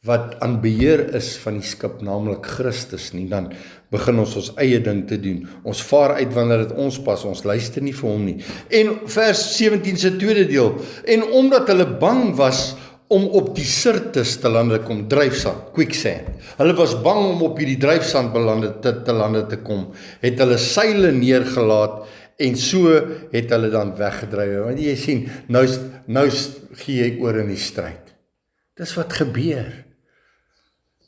Speaker 1: wat aan beheer is van die skip, naamlik Christus nie, dan begin ons eie ding te doen. Ons vaar uit wanneer dit ons pas, ons luister nie vir hom nie. En vers 17 se tweede deel, en omdat hulle bang was om op die Sirtis te lande kom, dryfsand, quicksand. Hulle was bang om op hierdie dryfsand te lande te kom, het hulle seile neergelaat, en so het hulle dan weggedryf. Want jy sien, nou gee jy oor in die stryd. Dis wat gebeur.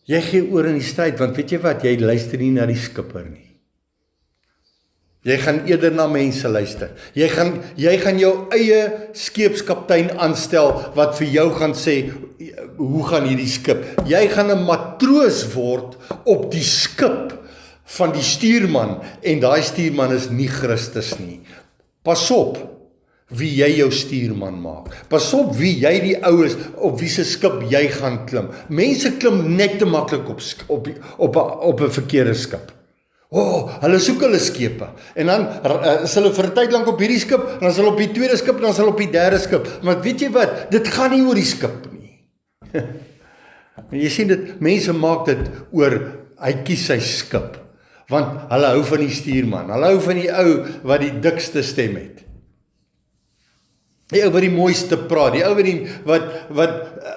Speaker 1: Jy gee oor in die stryd, want weet jy wat, jy luister nie na die skipper nie. Jy gaan eerder na mense luister. Jy gaan jou eie skeepskaptein aanstel wat vir jou gaan sê, hoe gaan hierdie skip? Jy gaan 'n matroos word op die skip van die stuurman en daai stuurman is nie Christus nie. Pas op wie jy jou stuurman maak. Pas op wie jy die ou is op wie se skip jy gaan klim. Mense klim net te maklik op 'n verkeerde skip. Hulle soek hulle skepe en dan is hulle vir 'n tyd lank op hierdie skip en dan is hulle op die tweede skip en dan is hulle op die derde skip. Maar weet jy wat? Dit gaan nie oor die skip nie. Jy sien dit, mense maak dit oor hy kies sy skip want hulle hou van die stuurman. Hulle hou van die ou wat die dikste stem het. Die ou wat die mooiste praat, die ou wat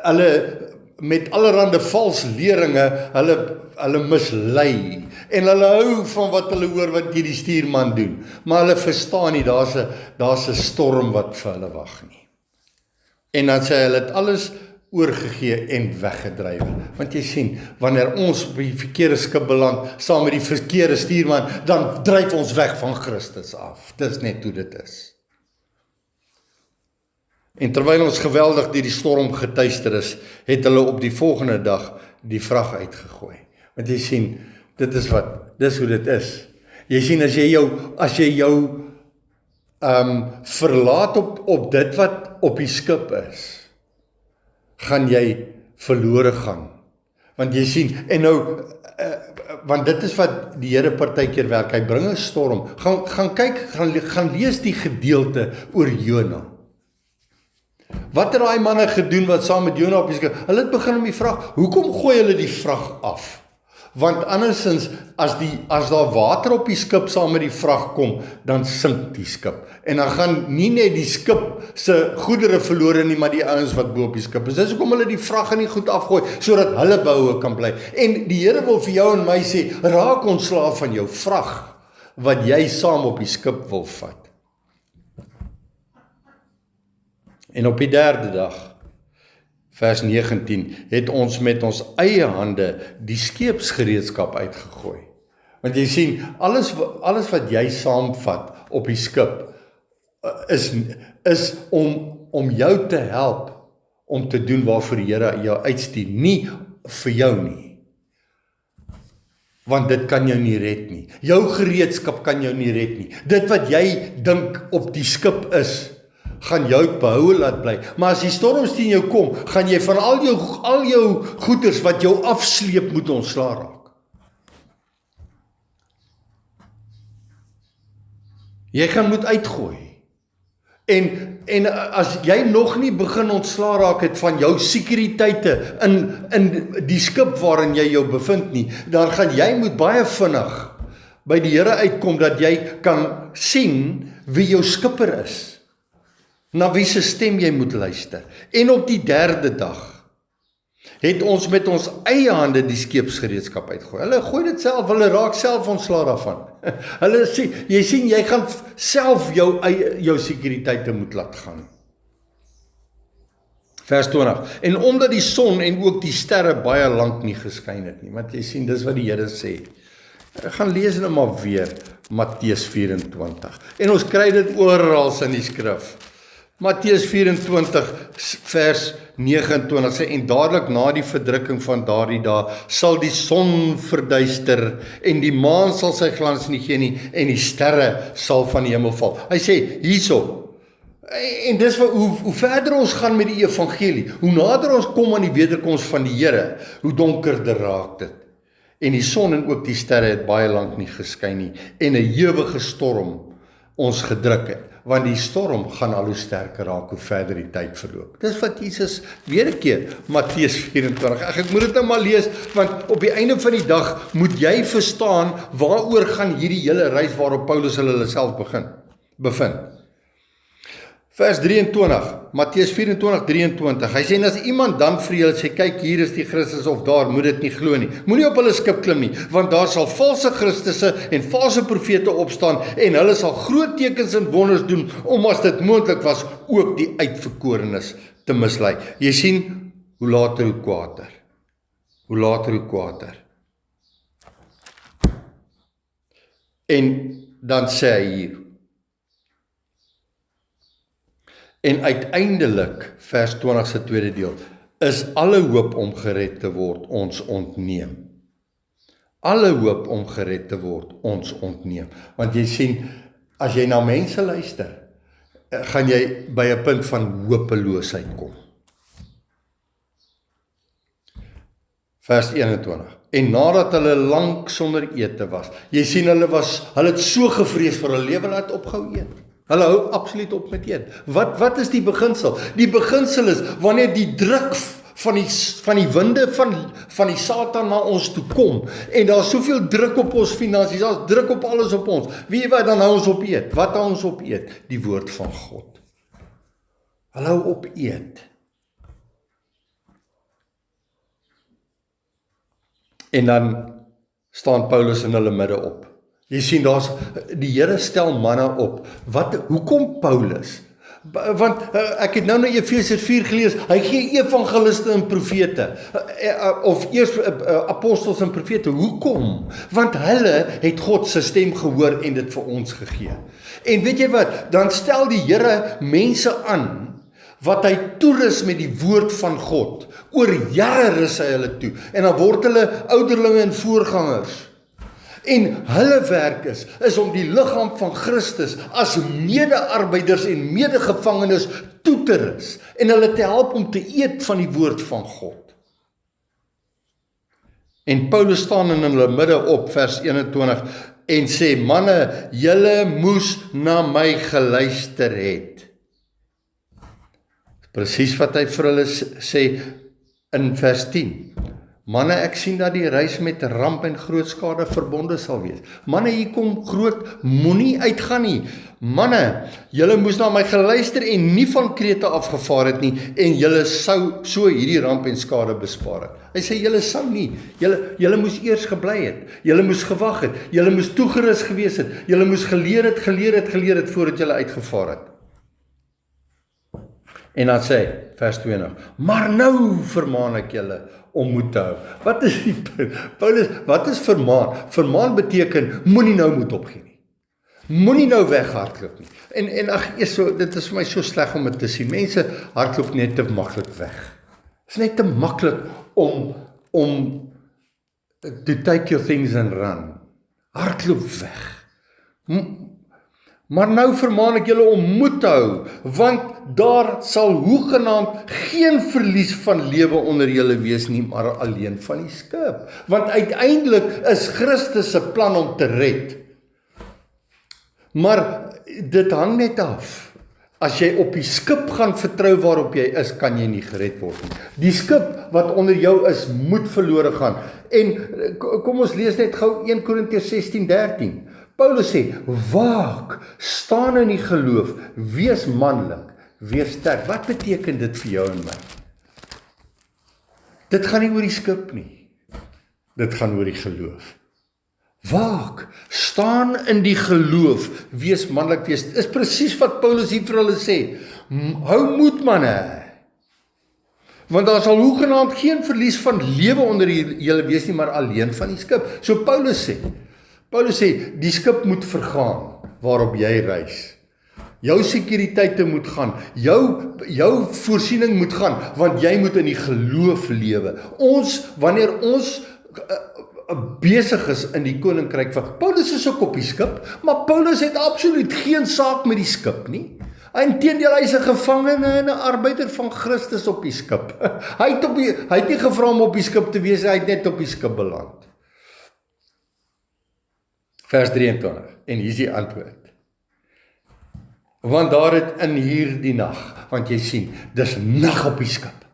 Speaker 1: hulle met allerhande vals leringe hulle mislei en hulle hou van wat hulle hoor wat die stuurman doen, maar hulle verstaan nie daar's 'n storm wat vir hulle wag nie. En dan sê hulle het alles oorgegee en weggedrywe. Want jy sien, wanneer ons op die verkeerde skip beland saam met die verkeerde stuurman, dan dryf ons weg van Christus af. Dis net hoe dit is. En terwyl ons geweldig deur die storm getuister is, het hulle op die volgende dag die vrag uitgegooi. Want jy sien, dis hoe dit is. Jy sien, as jy jou verlaat op dit wat op die skip is, gaan jy verlore gaan. Want jy sien, en nou, want dit is wat die Here partykeer werk, hy bring 'n storm. Gaan kyk, gaan lees die gedeelte oor Jona. Wat het daai manne gedoen wat saam met Jona op die skip? Hulle het begin om die vrag, hoekom gooi hulle die vrag af? Want andersins, as daar water op die skip saam met die vrag kom, dan sink die skip. En dan gaan nie net die skip se goedere verlore nie, maar die ouens wat bo op die skip is. Dis hoekom hulle die vrag en die goed afgooi, sodat hulle behoue kan bly. En die Here wil vir jou en my sê, raak ontslaaf van jou vrag, wat jy saam op die skip wil vat. En op die derde dag, vers 19, het ons met ons eie hande die skeepsgereedskap uitgegooi. Want jy sien, alles wat jy saamvat op die skip, is om jou te help, om te doen waarvoor die Here jou uitstuur, nie vir jou nie. Want dit kan jou nie red nie. Jou gereedskap kan jou nie red nie. Dit wat jy dink op die skip is, gaan jou behoue laat bly. Maar as die storms teen jou kom, gaan jy van al jou goeders wat jou afsleep moet ontslaa raak. Jy gaan moet uitgooi. En as jy nog nie begin ontslaa raak het van jou sekuriteite in die skip waarin jy jou bevind nie, dan gaan jy moet baie vinnig by die Here uitkom dat jy kan sien wie jou skipper is. Na wie se stem jy moet luister. En op die derde dag het ons met ons eie hande die skeepsgereedskap uitgooi. Hulle gooi dit self, hulle raak self ontslae daarvan. Hulle sê, jy sien, jy gaan self jou sekuriteite moet laat gaan. Vers 20. En omdat die son en ook die sterre baie lank nie geskyn het nie, want jy sien, dis wat die Here sê. Ek gaan lees nou maar weer Matteus 24. En ons kry dit oral in die skrif. Matteus 24 vers 29 sê, en dadelik na die verdrukking van daardie dae sal die son verduister en die maan sal sy glans nie gee nie en die sterre sal van die hemel val. Hy sê hierso, en dis hoe verder ons gaan met die evangelie, hoe nader ons kom aan die wederkoms van die Here, hoe donkerder raak dit. En die son en ook die sterre het baie lank nie geskyn nie en 'n ewige storm ons gedruk het. Want die storm gaan al hoe sterker raak hoe verder die tyd verloop. Dis wat Jesus weer 'n keer, Matteus 24. Ek moet dit nou maar lees, want op die einde van die dag moet jy verstaan waaroor gaan hierdie hele reis waarop Paulus hulle self bevind. Vers 23, Matteus 24, 23. Hy sê, en as iemand dan vir julle sê, kyk hier is die Christus of daar, moet dit nie glo nie. Moenie op hulle skip klim nie, want daar sal valse Christusse en valse profete opstaan en hulle sal groot tekens en wonders doen, om as dit moontlik was, ook die uitverkorenes te mislei. Jy sien, hoe later hoe kwaader. Hoe later hoe kwaader. En dan sê hy hier, en uiteindelik, vers 20 se tweede deel, is alle hoop om gered te word ons ontneem. Alle hoop om gered te word ons ontneem. Want jy sien, as jy na mense luister, gaan jy by 'n punt van hopeloosheid kom. Vers 21. En nadat hulle lank sonder ete was, jy sien hulle het so gevrees vir hulle lewe laat opgehou eet. Hulle hou absoluut op met eet. Wat is die beginsel? Die beginsel is wanneer die druk van die winde van die Satan na ons toe kom en daar is soveel druk op ons finansies, daar is druk op alles op ons. Weet jy wat, dan hou ons op eet. Wat hou ons op eet? Die woord van God. Hulle hou op eet. En dan staan Paulus in hulle midde op. Jy sien, die Here stel manne op. Hoekom Paulus? Want ek het nou Efesiërs 4 gelees, hy gee evangeliste en profete, of eers apostels en profete. Hoekom? Want hulle het God se stem gehoor en dit vir ons gegee. En weet jy wat, dan stel die Here mense aan, wat hy toerus met die woord van God. Oor jare rus hy hulle toe, en dan word hulle ouderlinge en voorgangers. En hulle werk is om die liggaam van Christus as mede-arbeiders en mede-gevangenes toe te rus, en hulle te help om te eet van die woord van God. En Paulus staan in hulle midde op, vers 21, en sê, manne, julle moes na my geluister het. Presies wat hy vir hulle sê in vers 10. Manne, ek sien dat die reis met ramp en groot skade verbonde sal wees. Manne, hier kom groot, moenie uitgaan nie. Manne, julle moes na my geluister en nie van Krete afgevaar het nie, en julle sou so hierdie ramp en skade bespaar het. Hy sê, julle sou nie, julle moes eers gebly het, julle moes gewag het, julle moes toegerus gewees het, julle moes geleer het voordat julle uitgevaar het. En dan sê hy, vers 20, maar nou vermaan ek julle om moed te hou. Wat is die Paulus, wat is vermaan? Vermaan beteken, moenie nou moed opgee nie. Moenie nou weghardloop nie. En ag, dit is vir my so sleg om dit te sien. Mense hardloop net te maklik weg. Het is net te maklik om to take your things and run. Hardloop weg. Maar nou vermaan ek julle om moed te hou, want daar sal hoegenaamd geen verlies van lewe onder julle wees nie, maar alleen van die skip. Want uiteindelik is Christus se plan om te red. Maar dit hang net af. As jy op die skip gaan vertrou waarop jy is, kan jy nie gered word nie. Die skip wat onder jou is, moet verlore gaan. En kom ons lees net gou 1 Korintiërs 16:13. Paulus sê, waak, staan in die geloof, wees manlik, wees sterk. Wat beteken dit vir jou en my? Dit gaan nie oor die skip nie. Dit gaan oor die geloof. Waak, staan in die geloof, wees manlik, wees. Is presies wat Paulus hier vir hulle sê. Hou moed, manne. Want daar sal hoegenaamd geen verlies van lewe onder julle wees nie, maar alleen van die skip. So Paulus sê, die skip moet vergaan waarop jy reis. Jou sekuriteite moet gaan, jou voorsiening moet gaan, want jy moet in die geloof lewe. Wanneer ons besig is in die koninkryk van, Paulus is ook op die skip, maar Paulus het absoluut geen saak met die skip nie. Inteendeel, hy is 'n gevangene en 'n arbeider van Christus op die skip. Hy het nie gevra om op die skip te wees, hy het net op die skip beland. Vers 23, en hier is die antwoord. Want daar het in hierdie nag, want jy sien, dis nag op die skip.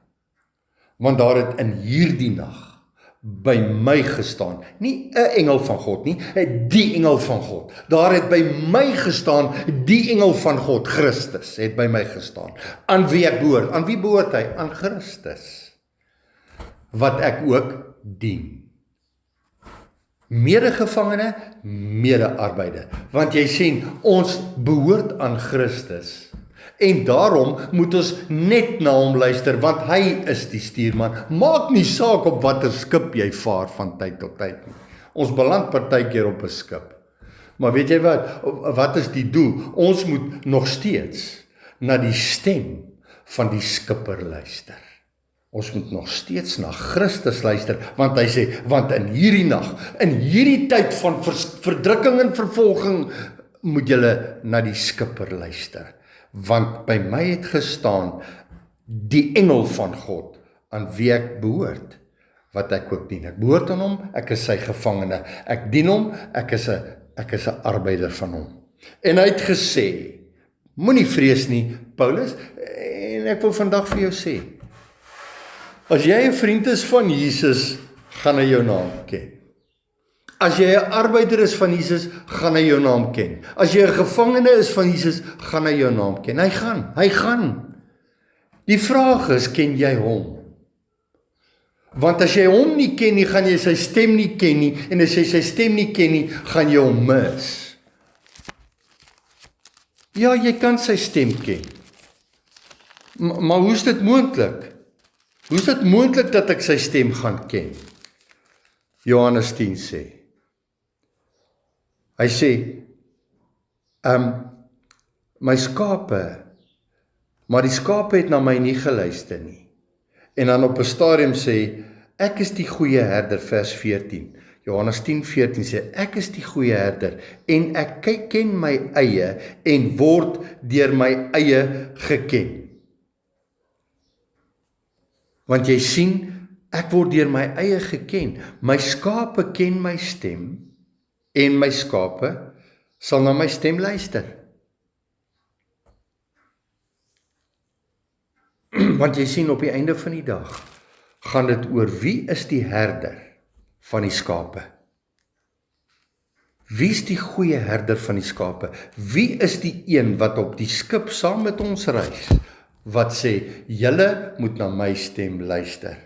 Speaker 1: Want daar het in hierdie nag by my gestaan, nie 'n engel van God nie, die engel van God. Daar het by my gestaan, die engel van God, Christus, het by my gestaan. Aan wie ek behoort? Aan wie behoort hy? Aan Christus. Wat ek ook dien. Medegevangene, medearbeider. Want jy sien, ons behoort aan Christus. En daarom moet ons net na hom luister, want hy is die stuurman. Maak nie saak op watter skip jy vaar van tyd tot tyd nie. Ons beland partykeer op 'n skip. Maar weet jy wat is die doel? Ons moet nog steeds na die stem van die Skipper luister. Ons moet nog steeds na Christus luister, want hy sê, want in hierdie nag, in hierdie tyd van verdrukking en vervolging, moet julle na die Skipper luister. Want by my het gestaan die engel van God, aan wie ek behoort, wat ek ook dien. Ek behoort aan hom, ek is sy gevangene. Ek dien hom, ek is 'n arbeider van hom. En hy het gesê, moenie vrees nie, Paulus, en ek wil vandag vir jou sê, as jy 'n vriend is van Jesus, gaan hy jou naam ken. As jy 'n arbeider is van Jesus, gaan hy jou naam ken. As jy 'n gevangene is van Jesus, gaan hy jou naam ken. Hy gaan. Die vraag is, ken jy hom? Want as jy hom nie ken nie, gaan jy sy stem nie ken nie, en as jy sy stem nie ken nie, gaan jy hom mis. Ja, jy kan sy stem ken. Maar hoe is dit moontlik? Hoe is dit moontlik dat ek sy stem gaan ken? Johannes 10 sê. Hy sê, my skape, maar die skape het na my nie geluister nie. En dan op 'n stadium sê, ek is die goeie herder, vers 14. Johannes 10:14 sê, ek is die goeie herder, en ek ken my eie, en word deur my eie geken. Want jy sien, ek word deur my eie geken. My skape ken my stem, en my skape sal na my stem luister. Want jy sien, op die einde van die dag, gaan dit oor wie is die herder van die skape? Wie is die goeie herder van die skape? Wie is die een wat op die skip saam met ons reis, wat sê, julle moet na my stem luister?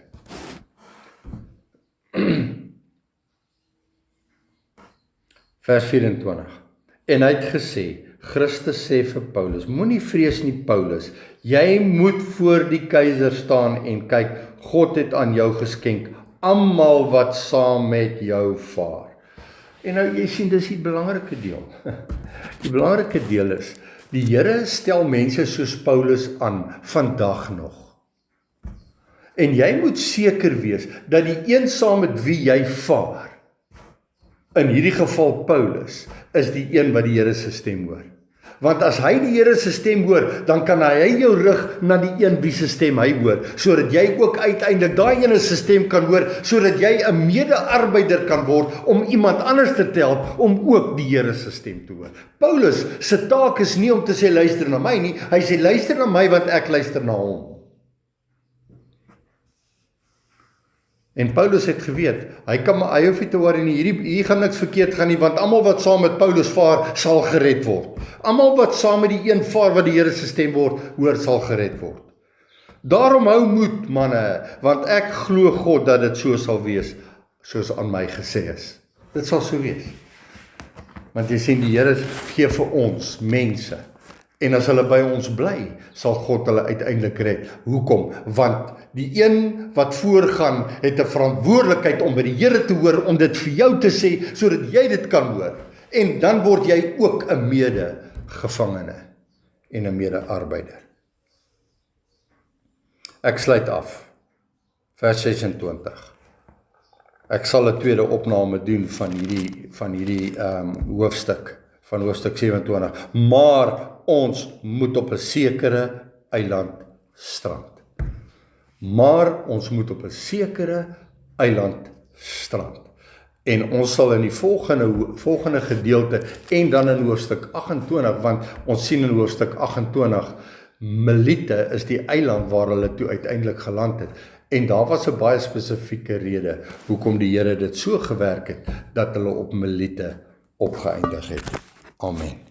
Speaker 1: Vers 24. En hy het gesê, Christus sê vir Paulus, moenie vrees nie, Paulus, jy moet voor die keiser staan en kyk, God het aan jou geskenk almal wat saam met jou vaar. En nou jy sien, dis die belangrike deel. Die belangrike deel is, die Here stel mense soos Paulus aan vandag nog. En jy moet seker wees dat die een saam met wie jy vaar, in hierdie geval Paulus, is die een wat die Here se stem hoor. Want as hy die Here se stem hoor, dan kan hy jou rig na die een wie se stem hy hoor, sodat jy ook uiteindelik daai ene se stem kan hoor, sodat jy 'n mede-arbeider kan word om iemand anders te help om ook die Here se stem te hoor. Paulus se taak is nie om te sê luister na my nie, hy sê luister na my want ek luister na hom. En Paulus het geweet, hy hoef nie te worry nie, hier gaan niks verkeerd gaan nie, want almal wat saam met Paulus vaar, sal gered word. Almal wat saam met die een vaar wat die Here se stem hoor, sal gered word. Daarom hou moed, manne, want ek glo God dat dit so sal wees, soos aan my gesê is. Dit sal so wees. Want jy sien, die Here gee vir ons, mense, en as hulle by ons bly, sal God hulle uiteindelik red. Hoekom? Want die een wat voorgaan, het 'n verantwoordelikheid om by die Here te hoor, om dit vir jou te sê, sodat jy dit kan hoor. En dan word jy ook 'n mede-gevangene en 'n mede-arbeider. Ek sluit af. Vers 26. Ek sal 'n tweede opname doen van hierdie hoofstuk, van hoofstuk 27. Maar ons moet op 'n sekere eiland strand. Maar ons moet op 'n sekere eiland strand. En ons sal in die volgende gedeelte, en dan in hoofstuk 28, want ons sien in hoofstuk 28, Melite is die eiland waar hulle toe uiteindelik geland het. En daar was 'n baie spesifieke rede, hoekom die Here dit so gewerk het, dat hulle op Melite opgeëindig het. Amen.